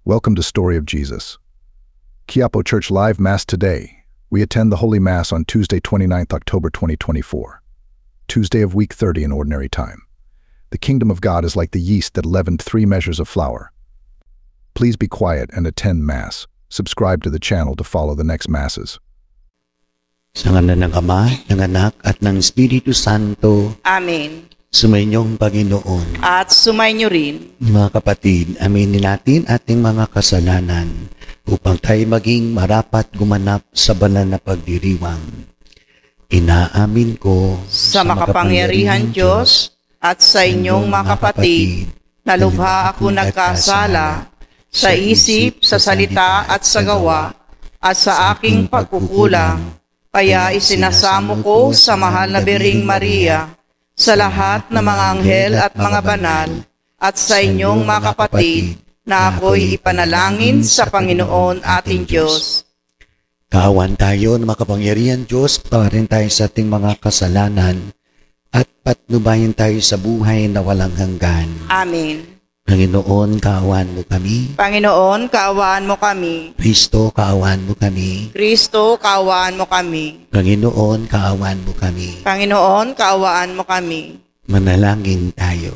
Welcome to Story of Jesus. Quiapo Church Live Mass today. We attend the Holy Mass on Tuesday, 29th October 2024, Tuesday of week 30 in ordinary time. The kingdom of God is like the yeast that leavened 3 measures of flour. Please be quiet and attend Mass. Subscribe to the channel to follow the next Masses. Sa ngalan ng Ama, ng Anak, at ng Espiritu Santo. Amen. Sumainyong Panginoon. At sumainyo rin. Mga kapatid, aminin natin ating mga kasalanan upang tayo maging marapat gumanap sa banal na pagdiriwang. Inaamin ko Sa makapangyarihan Diyos at sa inyong mga kapatid, na lubha ako nagkasala sa isip, sa salita at sa gawa, at sa aking pagkukulang. Kaya isinasamo ko sa mahal na Biring Maria, sa lahat ng mga anghel at mga banal, at sa inyong mga kapatid, na ako'y ipanalangin sa Panginoon ating Diyos. Kaawan tayo na makapangyarihan Diyos, parin tayo sa ating mga kasalanan, at patnubayan tayo sa buhay na walang hanggan. Amen. Panginoon, kaawan mo kami. Panginoon, kaawaan mo kami. Kristo, kaawan mo kami. Kristo, kaawaan mo kami. Panginoon, kaawan mo kami. Panginoon, kaawaan mo kami. Manalangin tayo.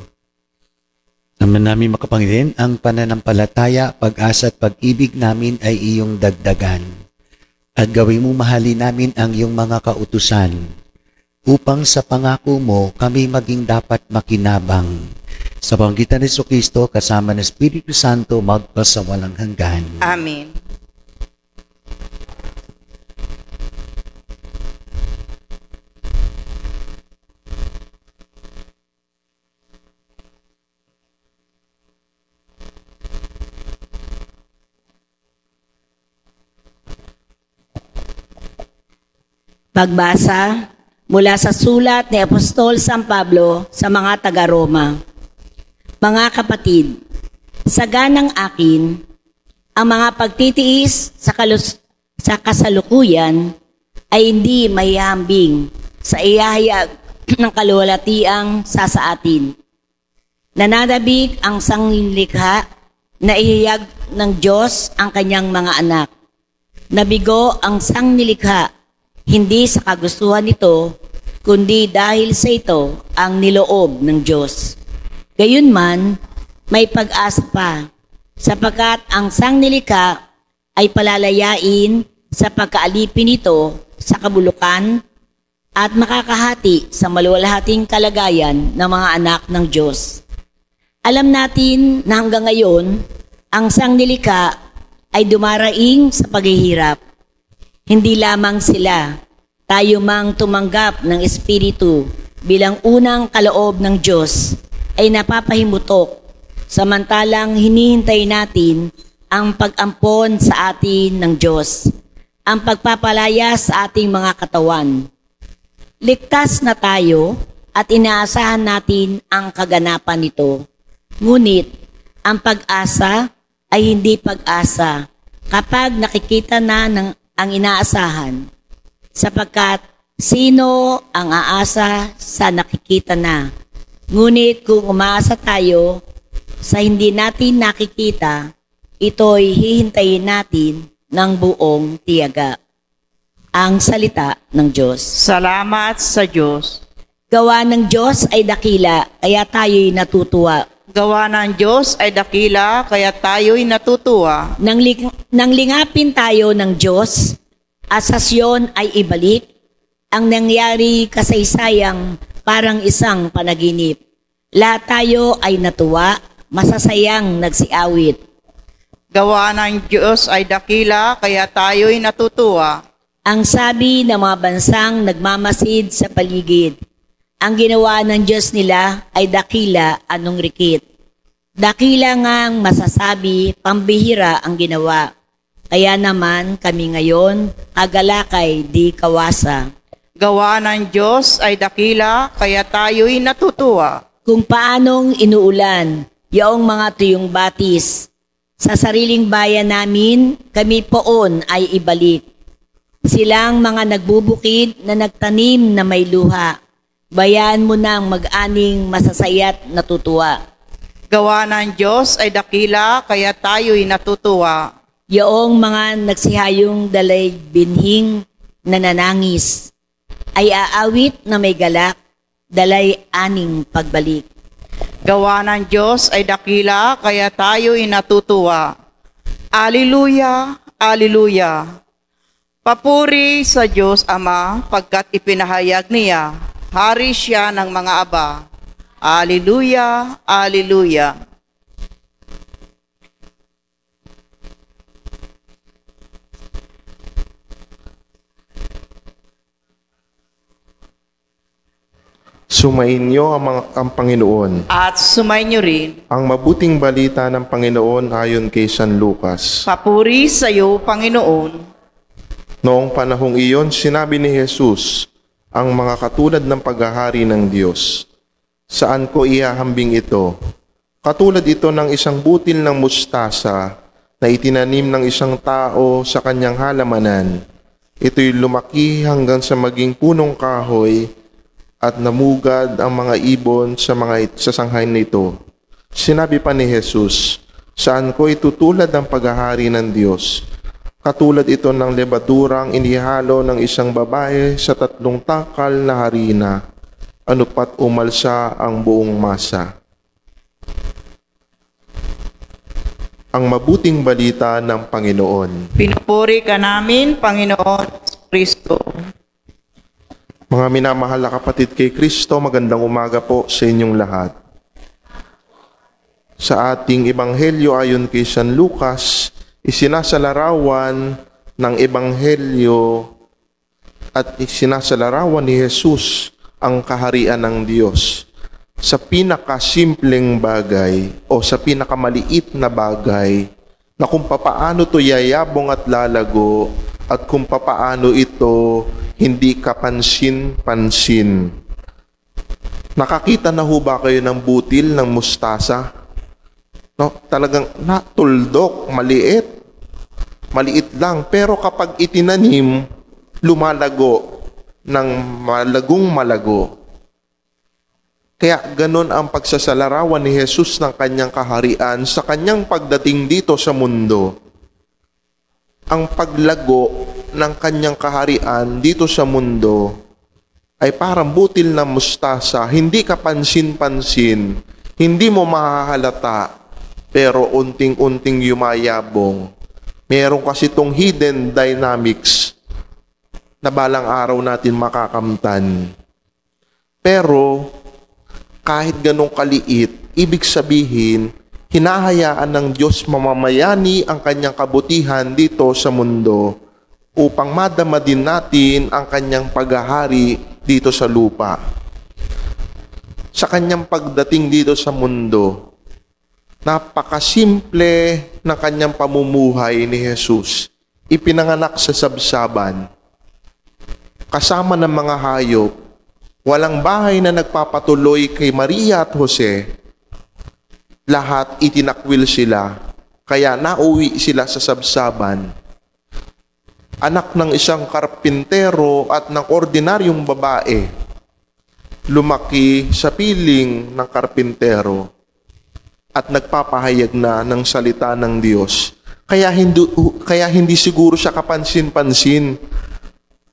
Naman namin makapangyarihan ang pananampalataya, pag-asa at pag-ibig namin ay iyong dagdagan. At gawin mo mahalin namin ang iyong mga kautusan, upang sa pangako mo kami maging dapat makinabang. Sa panggitan ni Jesucristo kasama ng Espiritu Santo magpasawalang hanggan. Amen. Pagbasa mula sa sulat ni Apostol San Pablo sa mga taga-Roma. Mga kapatid, saganang akin, ang mga pagtitiis sa kasalukuyan ay hindi mayahambing sa iyahayag ng kaluwalhatiang sa atin. Nananabik ang sanglilikha na ihayag ng Diyos ang kanyang mga anak. Nabigo ang sanglilikha hindi sa kagustuhan nito, kundi dahil sa ito ang niloob ng Diyos. Gayunman, may pag-asa pa, sapagkat ang sanglilikha ay palalayain sa pagkaalipin nito sa kabulukan at makakahati sa maluwalhating kalagayan ng mga anak ng Diyos. Alam natin na hanggang ngayon, ang sanglilikha ay dumaraing sa paghihirap. Hindi lamang sila, tayo mang tumanggap ng Espiritu bilang unang kaloob ng Diyos ay napapahimutok, samantalang hinihintay natin ang pag-ampon sa atin ng Diyos, ang pagpapalaya sa ating mga katawan. Ligtas na tayo at inaasahan natin ang kaganapan nito. Ngunit, ang pag-asa ay hindi pag-asa kapag nakikita na ang inaasahan, sapagkat sino ang aasa sa nakikita na? Ngunit kung umaasa tayo sa hindi natin nakikita, ito'y hihintayin natin ng buong tiyaga. Ang salita ng Diyos. Salamat sa Diyos. Gawa ng Diyos ay dakila, kaya tayo'y natutuwa. Gawa ng Diyos ay dakila, kaya tayo'y natutuwa. Nang lingapin tayo ng Diyos, at sa Siyon ay ibalik, ang nangyari kasaysayang parang isang panaginip. Lahat tayo ay natuwa, masasayang nagsiawit. Gawa ng Diyos ay dakila, kaya tayo'y natutuwa. Ang sabi ng mga bansang nagmamasid sa paligid, ang ginawa ng Diyos nila ay dakila, anong rikit. Dakila ngang masasabi, pambihira ang ginawa. Kaya naman kami ngayon, kagalakay di kawasa. Gawa ng Diyos ay dakila, kaya tayo'y natutuwa. Kung paanong inuulan, yaong mga tuyong batis. Sa sariling bayan namin, kami poon ay ibalik. Silang mga nagbubukid na nagtanim na may luha. Bayaan mo nang mag-aning masasaya't natutuwa. Gawa ng Diyos ay dakila, kaya tayo'y natutuwa. Yaong mga nagsihayong dalay binhing nananangis ay aawit na may galak, dalay aning pagbalik. Gawa ng Diyos ay dakila, kaya tayo'y natutuwa. Alleluia, Alleluia. Papuri sa Diyos Ama, pagkat ipinahayag niya, hari siya ng mga aba. Alleluia, Alleluia. Sumainyo ang Panginoon. At sumainyo rin. Ang mabuting balita ng Panginoon ayon kay San Lucas. Papuri sa iyo, Panginoon. Noong panahong iyon, sinabi ni Jesus, ang mga katulad ng paghahari ng Diyos. Saan ko ihahambing ito? Katulad ito ng isang butil ng mustasa na itinanim ng isang tao sa kanyang halamanan. Ito'y lumaki hanggang sa maging punong kahoy at namugad ang mga ibon sa sanghay nito. Sinabi pa ni Jesus, saan ko itutulad ang paghahari ng Diyos? Katulad ito ng lebadurang inihalo ng isang babae sa 3 takal na harina, ano pat umalsa ang buong masa. Ang mabuting balita ng Panginoon. Pinupuri ka namin, Panginoon Kristo. Mga minamahal na kapatid kay Kristo, magandang umaga po sa inyong lahat. Sa ating ebanghelyo ayon kay San Lucas, isinasalarawan ng ebanghelyo at isinasalarawan ni Jesus ang kaharian ng Diyos sa pinakasimpleng bagay o sa pinakamaliit na bagay na kung papaano ito yayabong at lalago at kung papaano ito hindi kapansin-pansin. Nakakita na ho ba kayo ng butil ng mustasa? No, talagang natuldok, maliit. Maliit lang, pero kapag itinanim, lumalago ng malagong malago. Kaya ganun ang pagsasalarawan ni Jesus ng kanyang kaharian sa kanyang pagdating dito sa mundo. Ang paglago ng kanyang kaharian dito sa mundo ay parang butil na mustasa, hindi ka pansin-pansin, hindi mo mahahalata, pero unting-unting yumayabong. Meron kasi itong hidden dynamics na balang araw natin makakamtan. Pero kahit ganong kaliit, ibig sabihin, hinahayaan ng Diyos mamamayani ang kanyang kabutihan dito sa mundo upang madama din natin ang kanyang paghahari dito sa lupa. Sa kanyang pagdating dito sa mundo, napakasimple ng kanyang pamumuhay ni Jesus. Ipinanganak sa sabsaban, kasama ng mga hayop, walang bahay na nagpapatuloy kay Maria at Jose. Lahat itinakwil sila, kaya nauwi sila sa sabsaban. Anak ng isang karpintero at ng ordinaryong babae, lumaki sa piling ng karpintero at nagpapahayag na ng salita ng Diyos. Kaya hindi siguro siya kapansin-pansin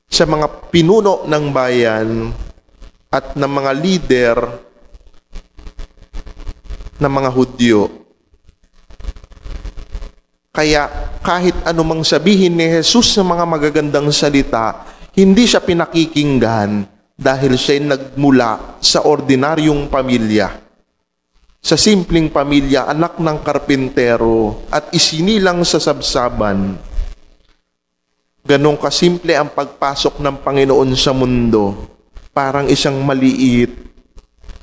sa mga pinuno ng bayan at ng mga leader ng mga Hudyo. Kaya kahit anumang sabihin ni Jesus sa mga magagandang salita, hindi siya pinakikinggan dahil siya'y nagmula sa ordinaryong pamilya. Sa simpleng pamilya, anak ng karpintero at isinilang sa sabsaban. Ganong kasimple ang pagpasok ng Panginoon sa mundo, parang isang maliit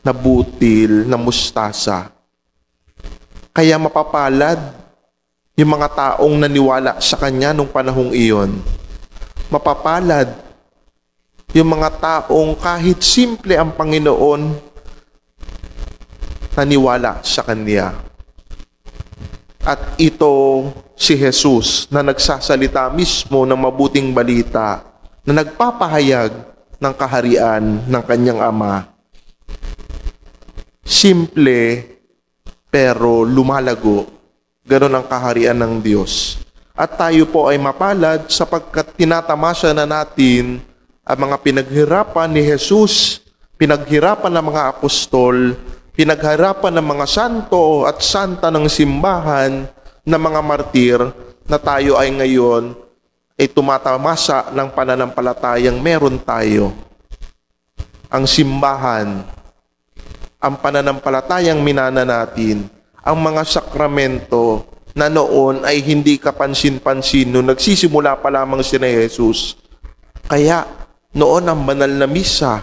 na butil na mustasa. Kaya mapapalad yung mga taong naniwala sa Kanya nung panahong iyon. Mapapalad yung mga taong kahit simple ang Panginoon, naniwala sa Kanya. At ito si Jesus na nagsasalita mismo ng mabuting balita, na nagpapahayag ng kaharian ng Kanyang Ama. Simple pero lumalago. Ganon ang kaharian ng Diyos. At tayo po ay mapalad sapagkat tinatamasa na natin ang mga pinaghirapan ni Jesus, pinaghirapan ng mga apostol, pinaghirapan ng mga santo at santa ng simbahan, ng mga martir, na tayo ay ngayon ay tumatamasa ng pananampalatayang meron tayo. Ang simbahan, ang pananampalatayang minana natin, ang mga sakramento na noon ay hindi kapansin-pansin nung nagsisimula pa lamang si Jesus. Kaya noon ang banal na misa,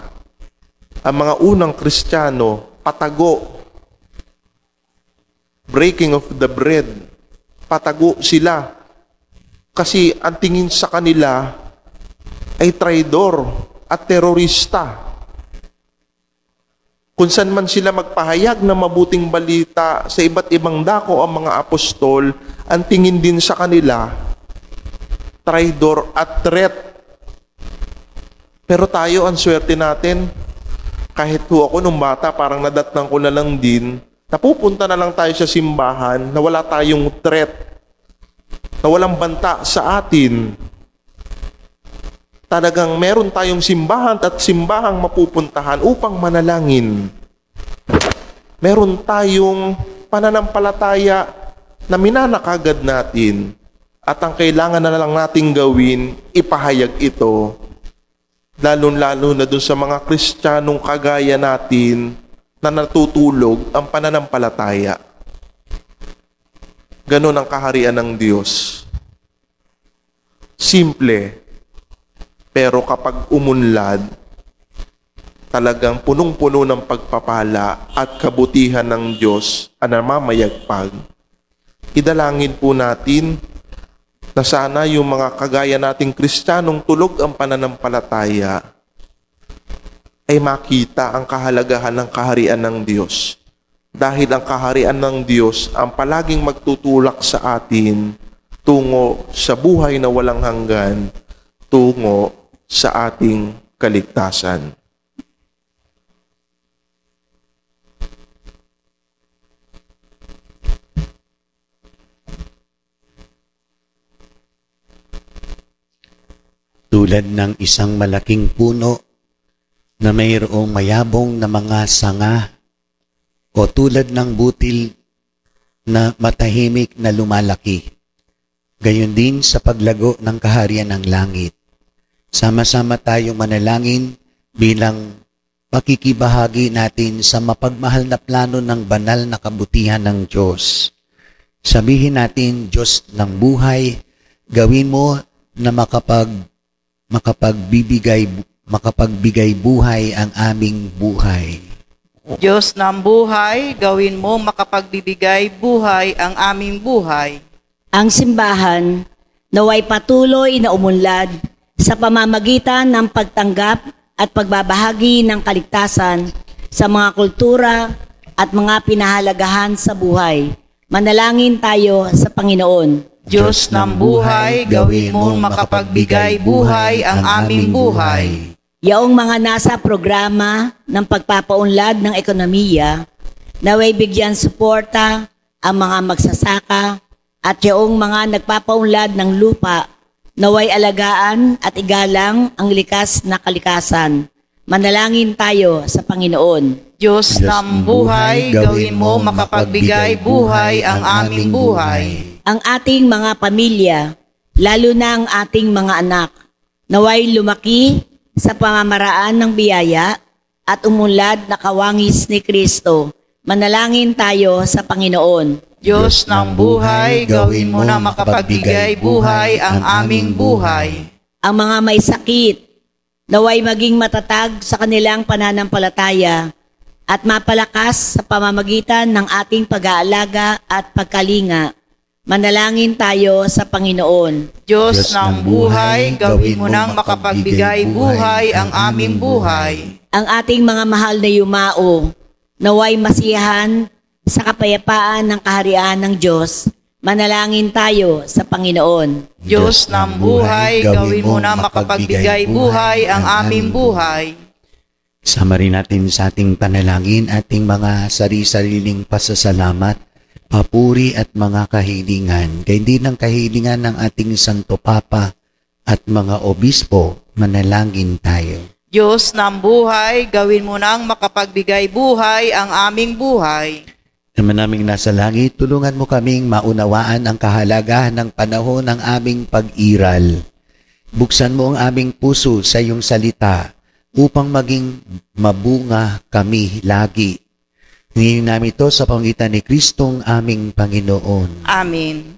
ang mga unang Kristiyano, patago, breaking of the bread, patago sila. Kasi ang tingin sa kanila ay traidor at terorista. Kung saan man sila magpahayag ng mabuting balita sa iba't ibang dako ang mga apostol, ang tingin din sa kanila, traidor at threat. Pero tayo, ang swerte natin, kahit po ako nung bata, parang nadatnang ko na lang din, napupunta na lang tayo sa simbahan na wala tayong threat, na walang banta sa atin. Talagang meron tayong simbahan at simbahang mapupuntahan upang manalangin. Meron tayong pananampalataya na minanakagad natin at ang kailangan na lang nating gawin, ipahayag ito. Lalo-lalo na dun sa mga Kristiyanong kagaya natin na natutulog ang pananampalataya. Ganon ang kaharian ng Diyos. Simple. Pero kapag umunlad, talagang punong-puno ng pagpapala at kabutihan ng Diyos ang namamayagpag. Idalangin po natin na sana yung mga kagaya nating Kristiyanong tulog ang pananampalataya ay makita ang kahalagahan ng kaharian ng Diyos. Dahil ang kaharian ng Diyos ang palaging magtutulak sa atin tungo sa buhay na walang hanggan, tungo sa ating kaligtasan. Tulad ng isang malaking puno na mayroong mayabong na mga sanga o tulad ng butil na matahimik na lumalaki. Gayon din sa paglago ng kaharian ng langit. Sama-sama tayong manalangin bilang pakikibahagi natin sa mapagmahal na plano ng banal na kabutihan ng Diyos. Sabihin natin, Diyos ng buhay, gawin mo na makapagbigay buhay ang aming buhay. Diyos ng buhay, gawin mo makapagbibigay buhay ang aming buhay. Ang simbahan naway patuloy na umunlad sa pamamagitan ng pagtanggap at pagbabahagi ng kaligtasan sa mga kultura at mga pinahalagahan sa buhay. Manalangin tayo sa Panginoon. Diyos ng buhay, gawin mo makapagbigay buhay ang aming buhay. Yaong mga nasa programa ng pagpapaunlad ng ekonomiya, naway bigyan suporta ang mga magsasaka at yaong mga nagpapaunlad ng lupa, naway alagaan at igalang ang likas na kalikasan. Manalangin tayo sa Panginoon. Diyos ng buhay, gawin mo makapagbigay buhay ang aming buhay. Ang ating mga pamilya, lalo na ang ating mga anak, naway lumaki sa pamamaraan ng biyaya at umunlad na kawangis ni Kristo. Manalangin tayo sa Panginoon. Diyos ng buhay, gawin mo na makapagbigay buhay ang aming buhay. Ang mga may sakit, naway maging matatag sa kanilang pananampalataya at mapalakas sa pamamagitan ng ating pag-aalaga at pagkalinga. Manalangin tayo sa Panginoon. Diyos ng buhay, gawin mo nang makapagbigay buhay ang aming buhay. Ang ating mga mahal na yumao, naway masiyahan sa kapayapaan ng kaharian ng Diyos. Manalangin tayo sa Panginoon. Diyos ng buhay, gawin mo na makapagbigay buhay ang aming buhay. Sama rin natin sa ating panalangin ating mga sari-sariling pasasalamat, papuri at mga kahilingan. Kaya din ang kahilingan ng ating Santo Papa at mga obispo, manalangin tayo. Diyos ng buhay, gawin mo nang makapagbigay buhay ang aming buhay. Naman naming nasa langit, tulungan mo kaming maunawaan ang kahalagahan ng panahon ng aming pag-iral. Buksan mo ang aming puso sa iyong salita upang maging mabunga kami lagi. Hingin namin ito sa pamamagitan ni Kristong aming Panginoon. Amen.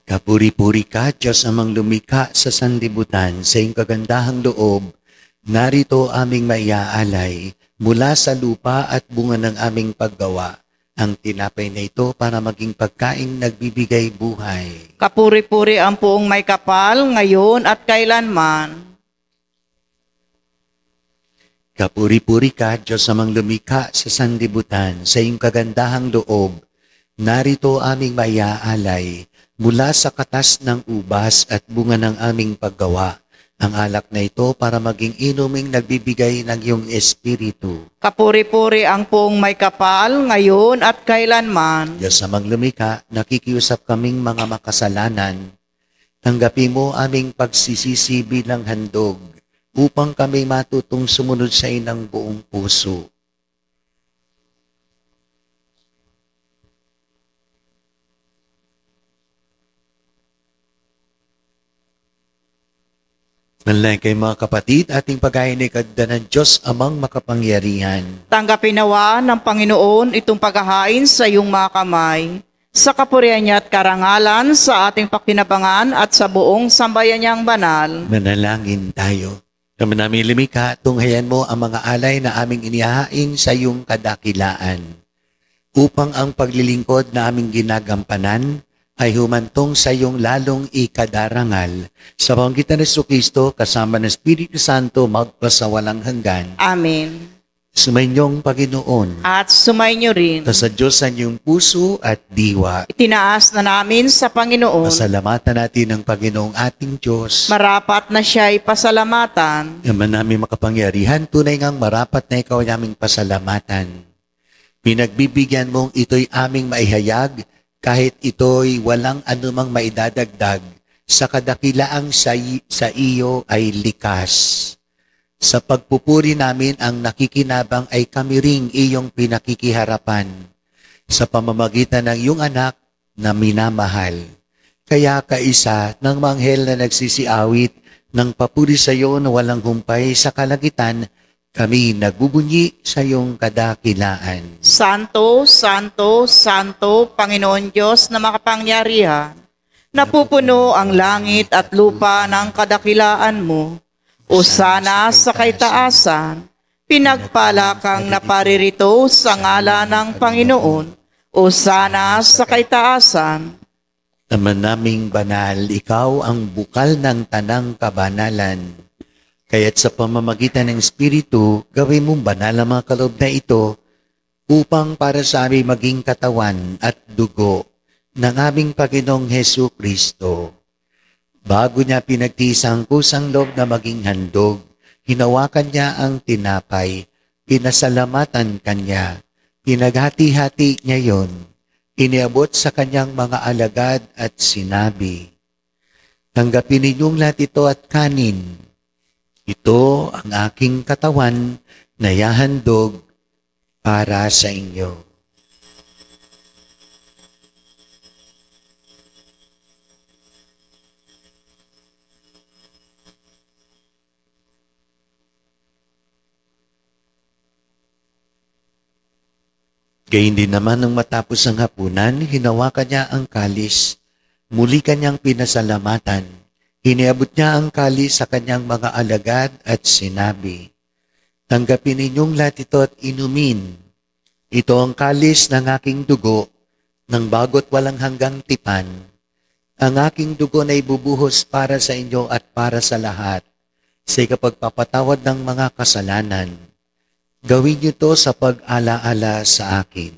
Kapuri-puri ka, Diyos amang lumikha sa sanlibutan, sa iyong kagandahang loob, narito aming maiaalay mula sa lupa at bunga ng aming paggawa. Ang tinapay na ito para maging pagkaing nagbibigay buhay. Kapuri-puri ang puong may kapal, ngayon at kailanman. Kapuri-puri ka, Diyos amang lumikha sa sanlibutan, sa iyong kagandahang loob, narito aming maiaalay mula sa katas ng ubas at bunga ng aming paggawa. Ang alak na ito para maging inuming nagbibigay ng iyong espiritu. Kapuri-puri ang puong may kapal, ngayon at kailanman. Diyos amang lumikha, nakikiusap kaming mga makasalanan. Tanggapin mo aming pagsisisi bilang handog upang kami matutong sumunod sa iyo ng buong puso. Manalangin kay mga kapatid, ating paghahinig ng Diyos amang makapangyarihan. Tanggapin nawa ng Panginoon itong paghahain sa iyong mga kamay, sa kapurihan niya at karangalan sa ating pakinabangan at sa buong sambayan niyang banal. Manalangin tayo. Kami namin lumikha, tunghayan mo ang mga alay na aming inihahain sa iyong kadakilaan, upang ang paglilingkod na aming ginagampanan ay humantong sa iyong lalong ikadarangal. Sa pamamagitan ni Jesucristo, kasama ng Espiritu Santo, magpasawalang hanggan. Amen. Sumainyong Panginoon, At sumainyo rin. sa Diyos sa inyong puso at diwa. Itinaas na namin sa Panginoon. Pasalamatan natin ang Panginoong ating Diyos. Marapat na siya'y pasalamatan. Naman namin makapangyarihan, tunay ngang marapat na ikaw ay aming pasalamatan. Pinagbibigyan mong ito'y aming maihayag, kahit ito'y walang anumang maidadagdag, sa kadakilaang sa iyo ay likas. Sa pagpupuri namin ang nakikinabang ay kami ring iyong pinakikiharapan, sa pamamagitan ng iyong anak na minamahal. Kaya kaisa ng manghel na nagsisiawit ng papuri sa iyo na walang humpay sa kalangitan, kami nagbubunyi sa iyong kadakilaan. Santo, Santo, Santo, Panginoon Diyos na makapangyarihan, napupuno ang langit at lupa ng kadakilaan mo. Osana sa kaitaasan, pinagpala kang naparirito sa ngalan ng Panginoon. Osana sa kaitaasan. Naman naming banal, ikaw ang bukal ng tanang kabanalan. Kaya't sa pamamagitan ng Espiritu, gawin mong banal ang mga kaloob na ito upang para sa aming maging katawan at dugo ng aming Panginoong Hesu Kristo. Bago niya pinagtiis ang kusang loob na maging handog, hinawakan niya ang tinapay, pinasalamatan kanya, pinaghati-hati niya yon, iniabot sa kanyang mga alagad at sinabi, "Tanggapin ninyong lahat ito at kanin. Ito ang aking katawan na yahandog para sa inyo." Gayun din naman nung matapos ang hapunan, hinawakan niya ang kalis, muli kanyang pinasalamatan. Iniabot niya ang kalis sa kanyang mga alagad at sinabi, "Tanggapin ninyong lahat ito at inumin. Ito ang kalis ng aking dugo, ng bago't walang hanggang tipan. Ang aking dugo na ibubuhos para sa inyo at para sa lahat, sa ikapagpapatawad ng mga kasalanan. Gawin niyo to sa pag-alaala sa akin."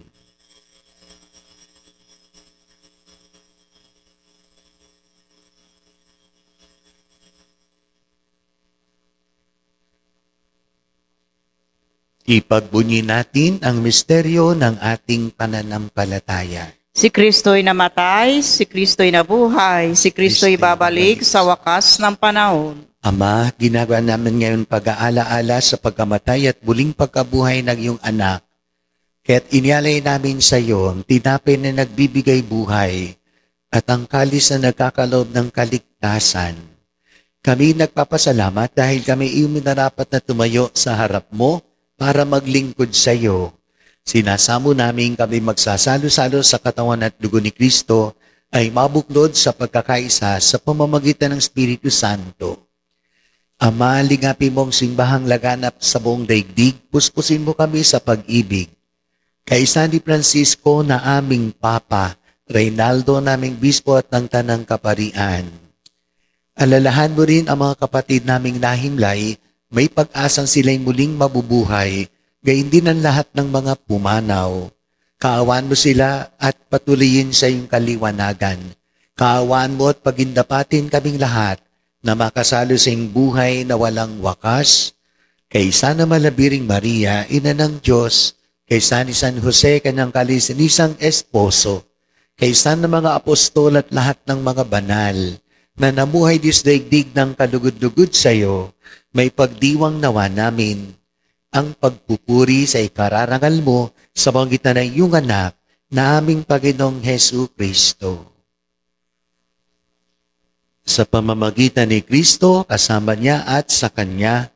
Ipagbunyi natin ang misteryo ng ating pananampalataya. Si Kristo'y namatay, si Kristo'y nabuhay, si Kristo'y babalik sa wakas ng panahon. Ama, ginagawa namin ngayon pag-aalaala sa pagkamatay at muling pagkabuhay ng iyong anak. Kaya't inialay namin sa iyo ang tinapay na nagbibigay buhay at ang kalis na nagkakaloob ng kaligtasan. Kami nagpapasalamat dahil kami iyong minarapat na tumayo sa harap mo para maglingkod sa iyo. Sinasamo namin kami magsasalo-salo sa katawan at dugo ni Kristo ay mabuklod sa pagkakaisa sa pamamagitan ng Espiritu Santo. Ama, lingapin mong simbahang laganap sa buong daigdig, puspusin mo kami sa pag-ibig. Kay San Francisco na aming Papa, Reynaldo naming Bispo at ng Tanang Kaparian. Alalahan mo rin ang mga kapatid naming nahimlay, may pag-asang sila'y muling mabubuhay, gayon din ang lahat ng mga pumanaw. Kaawaan mo sila at patuloyin sa iyong kaliwanagan. Kaawaan mo at pagindapatin kaming lahat na makasalo sa iyong buhay na walang wakas. Kay Sana Malabiring Maria, Ina ng Diyos, kay San Jose, kanyang kalisinisang esposo, kay San mga apostol at lahat ng mga banal, na namuhay disdaigdig ng kalugod-lugod sa iyo, may pagdiwang nawa namin ang pagpupuri sa ikararangal mo sa pamamagitan ng iyong anak na aming Panginoong Hesu Kristo. Sa pamamagitan ni Kristo, kasama niya at sa Kanya,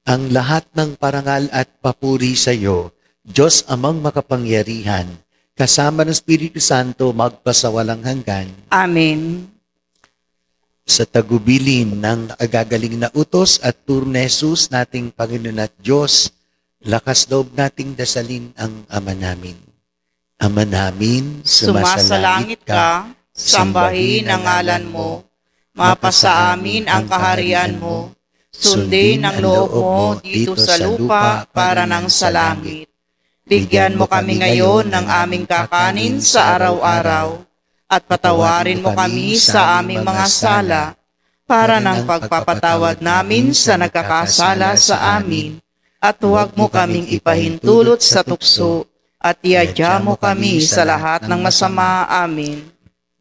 ang lahat ng parangal at papuri sa iyo, Diyos amang makapangyarihan, kasama ng Espiritu Santo magpasawalang hanggan. Amen. Sa tagubilin ng agagaling na utos at turo ni Jesus nating Panginoon at Diyos, lakas loob nating dasalin ang Ama namin. Ama namin, Sumasalangit ka, sambahin ang ngalan mo, mapasa amin ang kaharian mo, sundin ang loob mo dito sa lupa para nang sa langit. Bigyan mo kami ngayon ng aming kakanin sa araw-araw, at patawarin mo kami sa aming mga sala, para ng pagpapatawad namin sa nagkakasala sa amin, at huwag mo kaming ipahintulot sa tukso, at iadya mo kami sa lahat ng masama. Amin.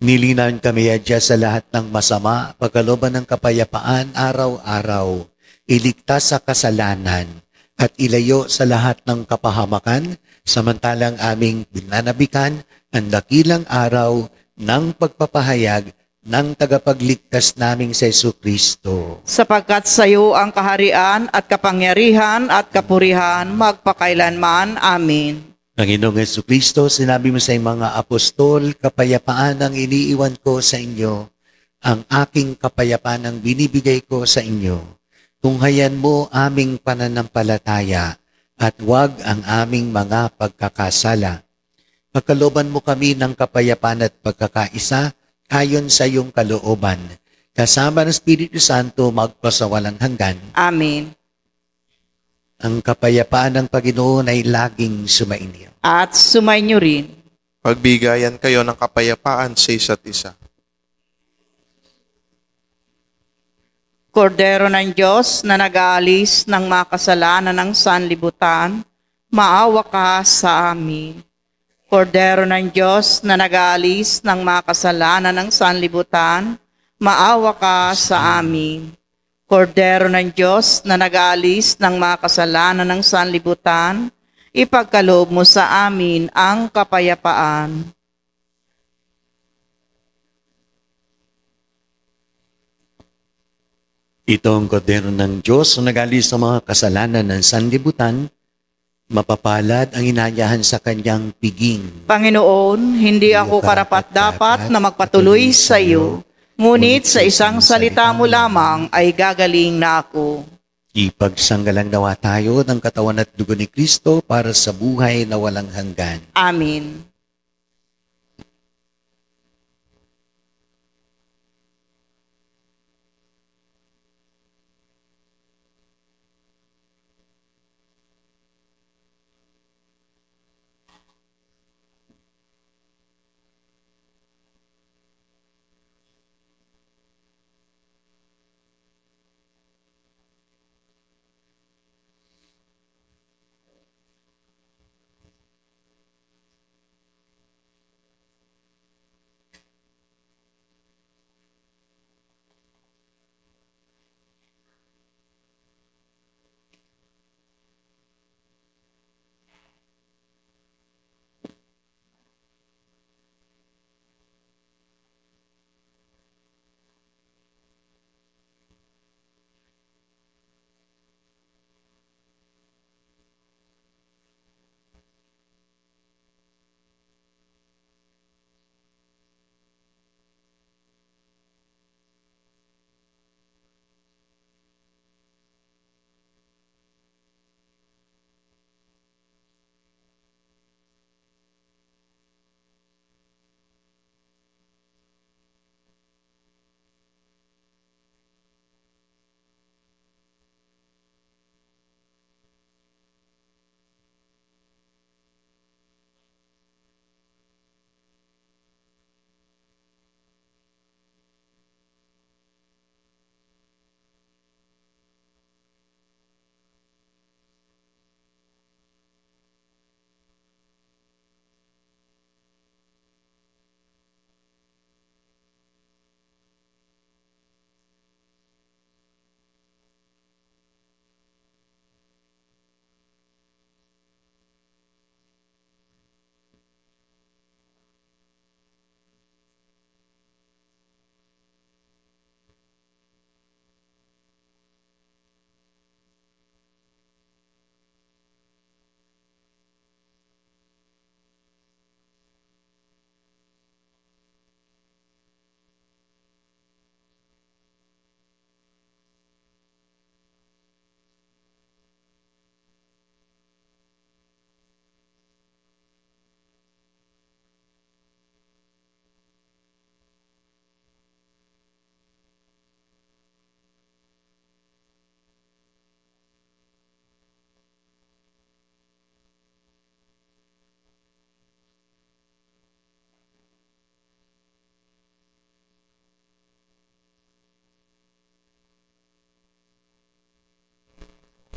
Nilinan kami adya sa lahat ng masama, pagkalooban ng kapayapaan araw-araw, iligtas sa kasalanan, at ilayo sa lahat ng kapahamakan, samantalang aming binanabikan ang dakilang araw ng pagpapahayag ng tagapagligtas naming sa Jesucristo. Sapagkat sa iyo ang kaharian at kapangyarihan at kapurihan magpakailanman. Amen. Panginoong Jesucristo, sinabi mo sa mga apostol, kapayapaan ang iniiwan ko sa inyo, ang aking kapayapaan ang binibigay ko sa inyo. Tunghayan mo aming pananampalataya at huwag ang aming mga pagkakasala. Pagkalooban mo kami ng kapayapaan at pagkakaisa ayon sa iyong kalooban. Kasama ng Espiritu Santo magpasawalang hanggan. Amen. Ang kapayapaan ng Panginoon ay laging sumainyo. At sumainyo rin. Pagbigayan kayo ng kapayapaan sa isa't isa. Kordero ng Diyos na nag-aalis ng mga kasalanan ng sanlibutan, maawa ka sa amin. Kordero ng Diyos na nag-aalis ng mga kasalanan ng sanlibutan, maawa ka sa amin. Kordero ng Diyos na nag-aalis ng mga kasalanan ng sanlibutan, ipagkaloob mo sa amin ang kapayapaan. Ito ang kordero ng Diyos na nag-aalis sa mga kasalanan ng sanlibutan, mapapalad ang inayahan sa kanyang piging. Panginoon, hindi ako karapat-dapat na magpatuloy sa iyo, ngunit sa isang salita mo lamang ay gagaling na ako. Ipagsanggalang nawa tayo ng katawan at dugo ni Kristo para sa buhay na walang hanggan. Amen.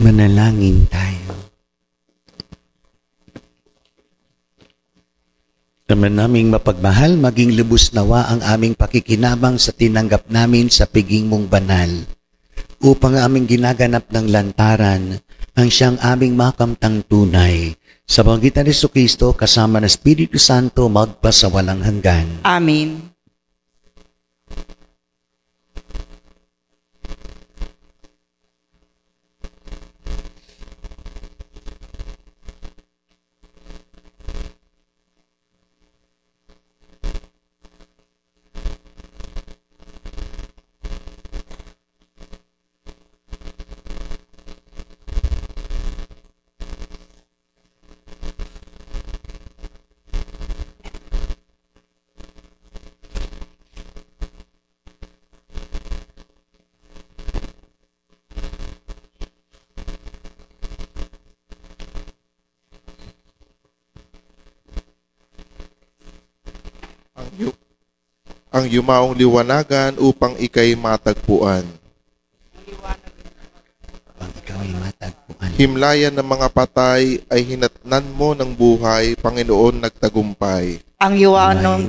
Manalangin tayo. Naman naming mapagmahal, maging lubos nawa ang aming pakikinabang sa tinanggap namin sa piging mong banal, upang ang aming ginaganap ng lantaran ang siyang aming makamtang tunay, sa pamamagitan ni Jesucristo kasama ng Espiritu Santo magpasawalang hanggan. Amen. Ang yumaong liwanagan upang ikay matagpuan. Upang ikaw ay matagpuan. Himlayan ng mga patay ay hinatnan mo ng buhay, Panginoon nagtagumpay. Ang yuwanong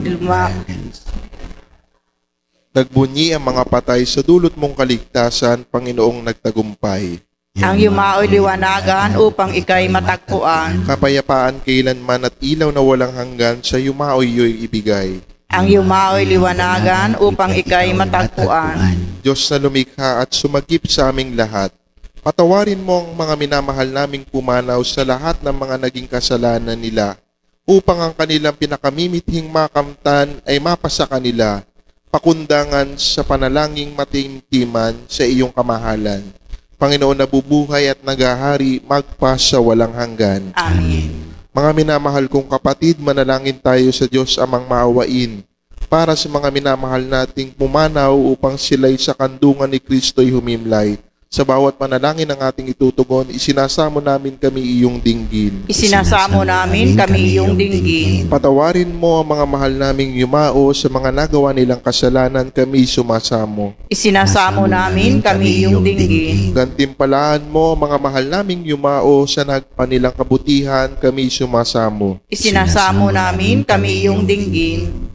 Nagbunyi ang mga patay sa dulot mong kaligtasan, Panginoong nagtagumpay. ang yumaoy liwanagan upang ikay matagpuan. Kapayapaan kailanman at ilaw na walang hanggan sa yumaoy iyo'y ibigay. Ang yumaoy liwanagan upang ikay matagpuan. Diyos na lumikha at sumagip sa aming lahat, patawarin mo ang mga minamahal naming pumanaw sa lahat ng mga naging kasalanan nila, upang ang kanilang pinakamimithing makamtan ay mapasa kanila, pakundangan sa panalangin matintiman sa iyong kamahalan. Panginoon na bubuhay at nagahari magpa sa walang hanggan. Amen. Mga minamahal kong kapatid, manalangin tayo sa Diyos amang maawain para sa mga minamahal nating pumanaw upang sila'y sa kandungan ni Kristo'y humimlay. Sa bawat manalangin ng ating itutugon, isinasamo namin kami iyong dinggin. Isinasamo namin kami iyong dinggin. Patawarin mo ang mga mahal naming yumao sa mga nagawa nilang kasalanan, kami sumasamo. Isinasamo namin kami iyong dinggin. Gantimpalaan mo ang mga mahal naming yumao sa nagpanilang kabutihan, kami sumasamo. Isinasamo namin kami iyong dinggin.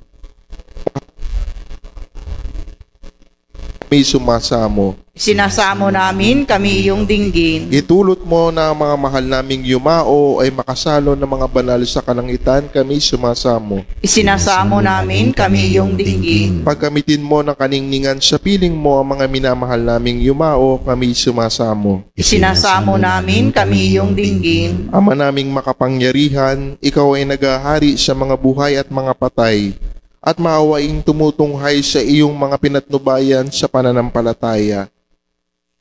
Kami sumasamo. Isinasamo namin kami iyong dinggin. Itulot mo na ang mga mahal naming yumao ay makasalo ng mga banal sa kalangitan, kami sumasamo. Isinasamo namin kami iyong dinggin. Pagkamitin mo ng kaningningan sa piling mo ang mga minamahal naming yumao, kami sumasamo. Isinasamo namin kami iyong dinggin. Ama naming makapangyarihan, ikaw ay nagahari sa mga buhay at mga patay, at maawaing tumutunghay sa iyong mga pinatnubayan sa pananampalataya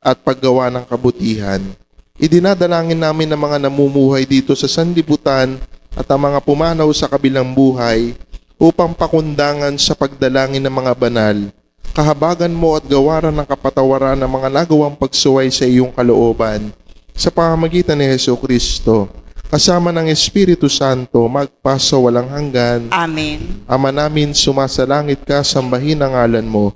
at paggawa ng kabutihan. Idinadalangin namin ang mga namumuhay dito sa sanlibutan at ang mga pumanaw sa kabilang buhay upang pakundangan sa pagdalangin ng mga banal, kahabagan mo at gawaran ng kapatawaran ng mga nagawang pagsuway sa iyong kalooban sa pamamagitan ni Jesucristo, kasama ng Espiritu Santo, magpasa walang hanggan. Amen. Ama namin, sumasalangit ka, sambahin ang ngalan mo.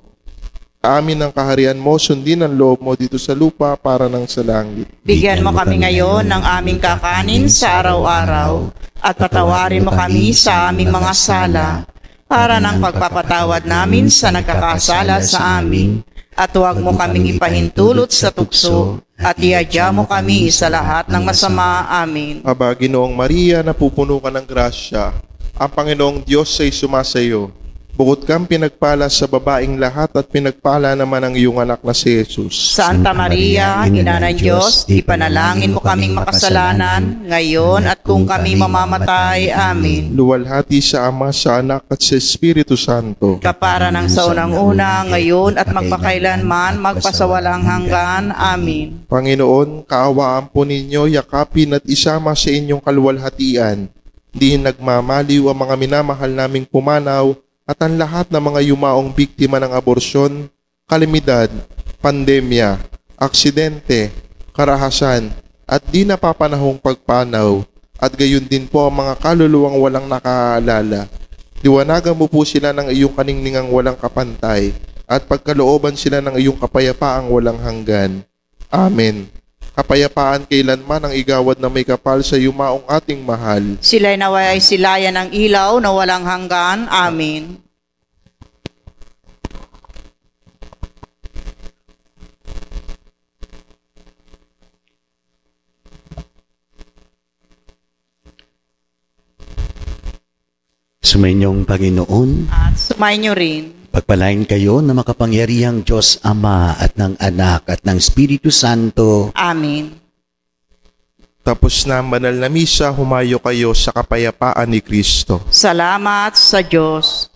Amin ang kaharian mo, sundin ang loob mo dito sa lupa para ng sa langit. Bigyan mo kami ngayon ng aming kakanin sa araw-araw at patawarin mo kami sa aming mga sala para ng pagpapatawad namin sa nagkakasala sa amin. At huwag mo kaming ipahintulot sa tukso at iadya mo kami sa lahat ng masama. Amen. Aba, Ginoong Maria, napupuno ka ng grasya. Ang Panginoong Diyos ay sumasayo. Bukod kang pinagpala sa babaing lahat at pinagpala naman ang iyong anak na si Jesus. Santa Maria, Ina ng Diyos, ipanalangin mo kaming makasalanan, ngayon at kung kami mamamatay. Amen. Luwalhati sa Ama, sa Anak at sa Espiritu Santo. Kapara ng sa unang-una, ngayon at magpakailanman, magpasawalang hanggan. Amen. Panginoon, kaawaan po ninyo, yakapin at isama sa inyong kaluwalhatian. Di nagmamaliw ang mga minamahal naming pumanaw at ang lahat ng mga yumaong biktima ng aborsyon, kalamidad, pandemya, aksidente, karahasan, at di napapanahong pagpanaw, at gayon din po ang mga kaluluwang walang nakaalala. Liwanagan mo po sila ng iyong kaningningang walang kapantay, at pagkalooban sila ng iyong kapayapaang walang hanggan. Amen. kapayapaan kailanman ang igawad na may kapal sa yumaong ating mahal. Sila'y naway ay silayan ng ilaw na walang hanggan. Amen. Sumainyong Panginoon, At sumayin niyo rin. pagpalain kayo na makapangyarihang Diyos Ama at ng Anak at ng Espiritu Santo. Amen. Tapos na ang banal na misa, humayo kayo sa kapayapaan ni Kristo. Salamat sa Diyos.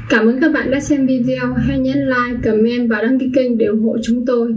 Cảm ơn các bạn đã xem video. Hãy nhấn like, comment và đăng ký kênh để ủng hộ chúng tôi.